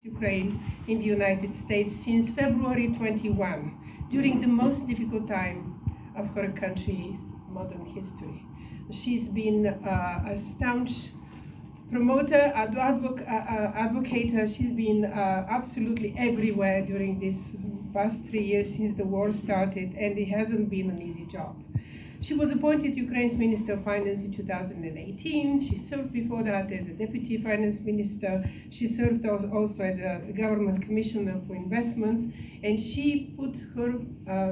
Ukraine in the United States since February 21, during the most difficult time of her country's modern history. She's been a staunch promoter, advocate. She's been absolutely everywhere during these past 3 years since the war started, and it hasn't been an easy job. She was appointed Ukraine's Minister of Finance in 2018. She served before that as a Deputy Finance Minister. She served also as a Government Commissioner for Investments, and she put her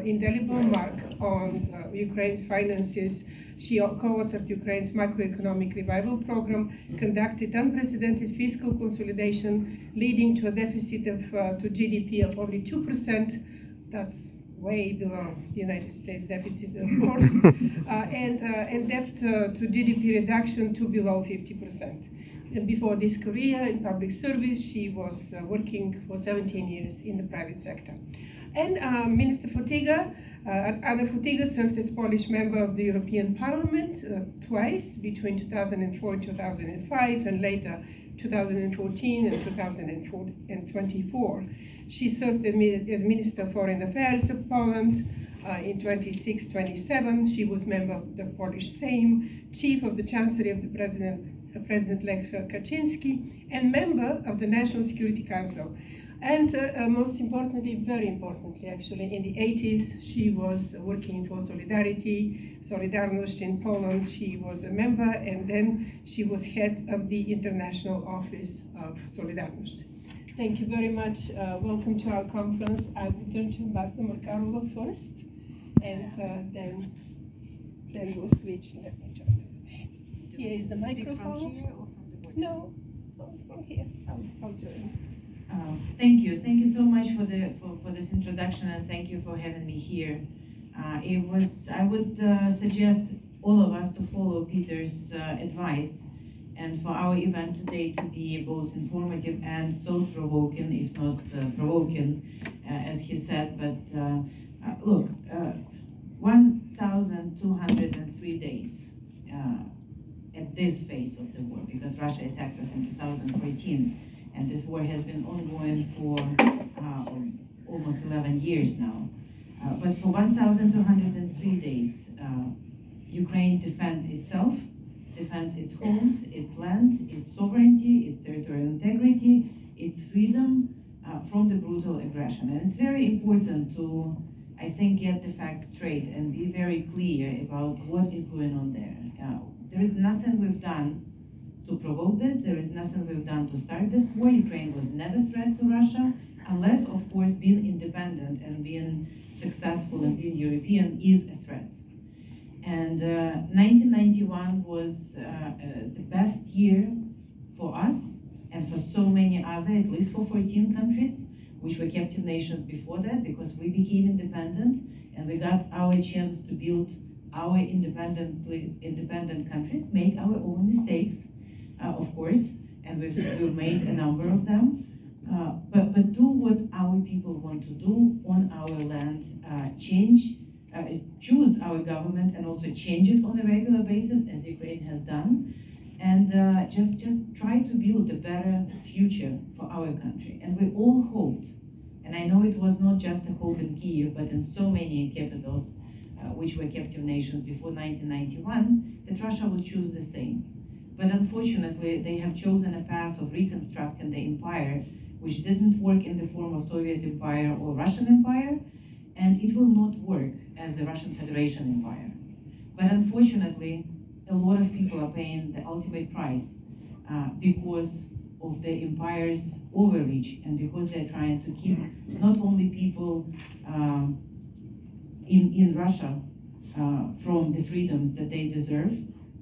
indelible mark on Ukraine's finances. She co-authored Ukraine's macroeconomic revival program, conducted unprecedented fiscal consolidation, leading to a deficit to GDP of only 2%. That's way below the United States deficit, of course, and debt to GDP reduction to below 50%. And before this career in public service, she was working for 17 years in the private sector. And Minister Fotyga, Anna Fotyga served as Polish member of the European Parliament twice, between 2004 and 2005, and later 2014 and 2024. She served as Minister of Foreign Affairs of Poland in 26-27. She was member of the Polish Sejm, chief of the Chancellery of the President Lech Kaczynski, and member of the National Security Council. And most importantly, very importantly actually, in the 80s, she was working for Solidarność in Poland. She was a member, and then she was head of the International Office of Solidarność. Thank you very much. Welcome to our conference. I will turn to Ambassador Markarova first, and then we'll switch. Let me join. Here is the microphone. No, from here. I'll join. Thank you so much for this introduction, and thank you for having me here. I would suggest all of us to follow Peter's advice, and for our event today to be both informative and thought-provoking, if not provoking, as he said. But look, 1,203 days at this phase of the war, because Russia attacked us in 2014, and this war has been ongoing for almost 11 years now. But for 1,203 days, Ukraine defends itself, defends its homes, its land, its sovereignty, its territorial integrity, its freedom from the brutal aggression. And it's very important to, I think, get the facts straight and be very clear about what is going on there. There is nothing we've done to provoke this. There is nothing we've done to start this war. Ukraine was never a threat to Russia, unless, of course, being independent and being successful and being European is a threat. And 1991 was the best year for us and for so many other, at least for 14 countries, which were captive nations before that, because we became independent and we got our chance to build our independent countries, make our own mistakes, of course, and we've made a number of them, but do what our people want to do on our land, choose our government and also change it on a regular basis, as Ukraine has done, and just try to build a better future for our country. And we all hoped, and I know it was not just a hope in Kyiv, but in so many capitals which were captive nations before 1991, that Russia would choose the same. But unfortunately, they have chosen a path of reconstructing the empire, which didn't work in the form of Soviet Empire or Russian Empire, and it will not work as the Russian Federation Empire. But unfortunately, a lot of people are paying the ultimate price because of the empire's overreach, and because they're trying to keep not only people in Russia from the freedoms that they deserve,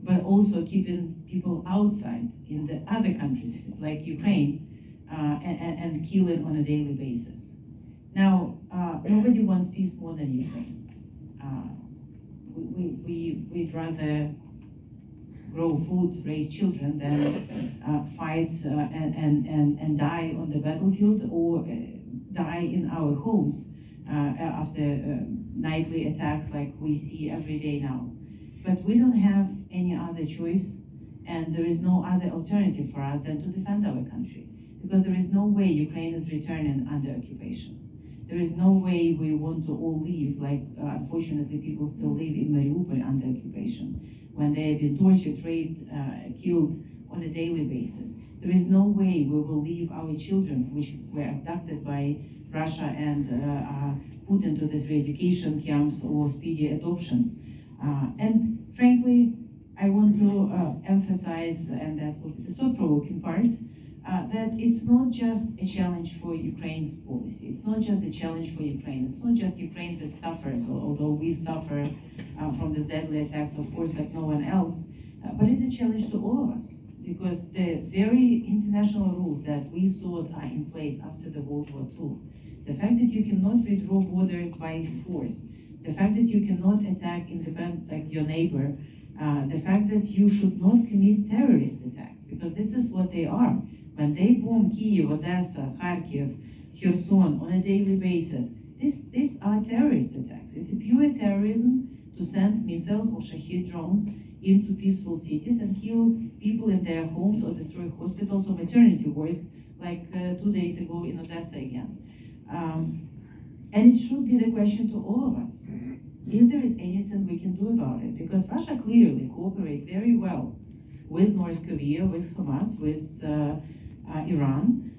but also keeping people outside in the other countries like Ukraine and killing on a daily basis. Now, nobody wants peace more than Ukraine. We'd rather grow food, raise children, than fight and die on the battlefield, or die in our homes after nightly attacks like we see every day now. But we don't have any other choice, and there is no other alternative for us than to defend our country. because there is no way Ukraine is returning under occupation. There is no way we want to all leave, like unfortunately people still live in Mariupol under occupation, when they have been tortured, raped, killed on a daily basis. There is no way we will leave our children, which were abducted by Russia and put into these re-education camps or speedy adoptions. And frankly, I want to emphasize, and that will be the thought-provoking part, that it's not just a challenge for Ukraine's policy. It's not just a challenge for Ukraine. It's not just Ukraine that suffers, although we suffer from these deadly attacks, of course, like no one else. But it's a challenge to all of us, because the very international rules that we thought are in place after the World War II, the fact that you cannot withdraw borders by force, the fact that you cannot attack independent, like your neighbor, the fact that you should not commit terrorist attacks, because this is what they are. When they bomb Kyiv, Odessa, Kharkiv, Kherson on a daily basis, these are terrorist attacks. It's a pure terrorism to send missiles or Shahed drones into peaceful cities and kill people in their homes or destroy hospitals or maternity wards, like 2 days ago in Odessa again. And it should be the question to all of us. If there is anything we can do about it, because Russia clearly cooperates very well with North Korea, with Hamas, with Iran.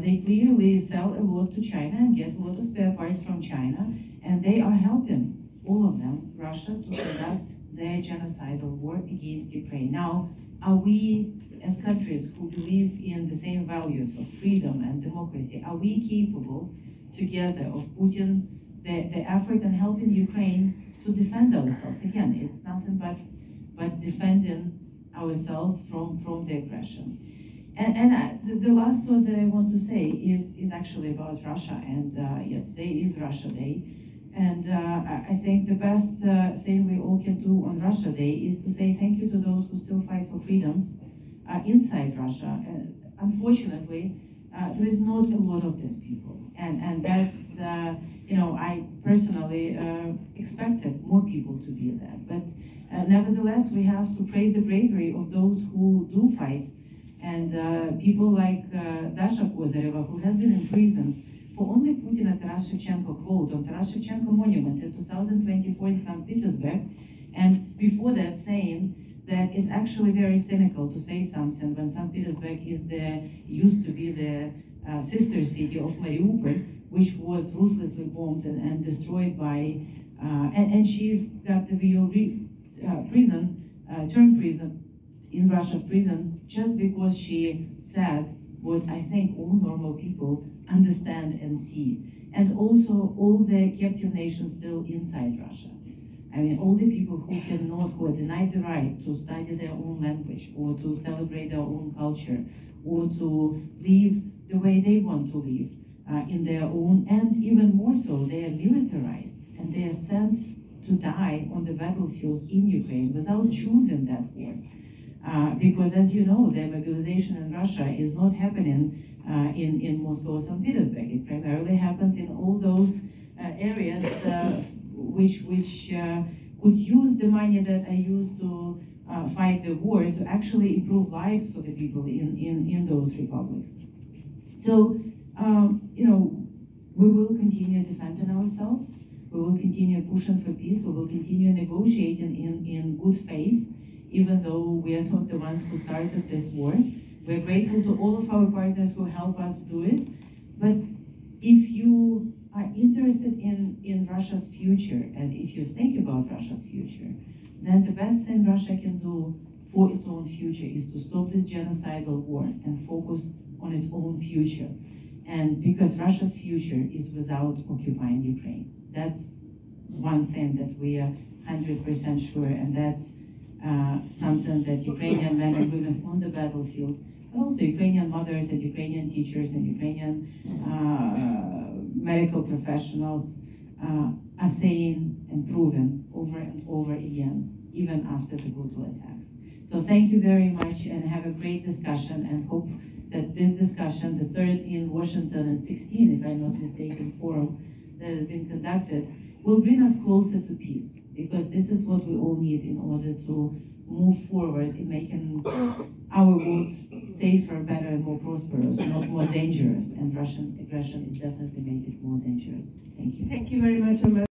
They clearly sell a lot to China and get a lot of spare parts from China, and they are helping all of them, Russia, to conduct their genocidal war against Ukraine. Now, are we, as countries who believe in the same values of freedom and democracy, are we capable together of putting the effort and helping Ukraine to defend ourselves? Again, it's nothing but defending ourselves from the aggression. And the last thought that I want to say is actually about Russia, and today is Russia Day. And I think the best thing we all can do on Russia Day is to say thank you to those who still fight for freedoms inside Russia. Unfortunately, there is not a lot of these people, and that's I personally expected more people to be there. But nevertheless, we have to praise the bravery of those who do fight, and people like Dasha Kozareva, who has been in prison for only putting a Taras Shevchenko quote on Taras Shevchenko monument in 2024 in St. Petersburg, and before that saying that it's actually very cynical to say something when St. Petersburg used to be the sister city of Mariupol, which was ruthlessly bombed and destroyed by, and she got the term prison in Russia's prison just because she said what I think all normal people understand and see. And also all the captive nations still inside Russia. I mean, all the people who are denied the right to study their own language, or to celebrate their own culture, or to live the way they want to live in their own, and even more so, they are militarized and they are sent to die on the battlefield in Ukraine without choosing that war. Because as you know, the mobilization in Russia is not happening in Moscow or St. Petersburg. It primarily happens in all those areas which could use the money that I used to fight the war to actually improve lives for the people in those republics. So, we will continue defending ourselves. We will continue pushing for peace. We will continue negotiating in good faith, even though we are not the ones who started this war. We're grateful to all of our partners who help us do it. But if you are interested in Russia's future, and if you think about Russia's future, then the best thing Russia can do for its own future is to stop this genocidal war and focus on its own future. And because Russia's future is without occupying Ukraine. That's one thing that we are 100% sure, and that's something that Ukrainian men and women on the battlefield, but also Ukrainian mothers and Ukrainian teachers and Ukrainian medical professionals are saying and proven over and over again, even after the brutal attacks. So thank you very much, and have a great discussion, and hope that this discussion, the third in Washington and 16, if I'm not mistaken, forum that has been conducted, will bring us closer to peace, because this is what we all need in order to move forward in making our world safer, better, and more prosperous, not more dangerous. And Russian aggression has definitely made it more dangerous. Thank you. Thank you very much, Ambassador.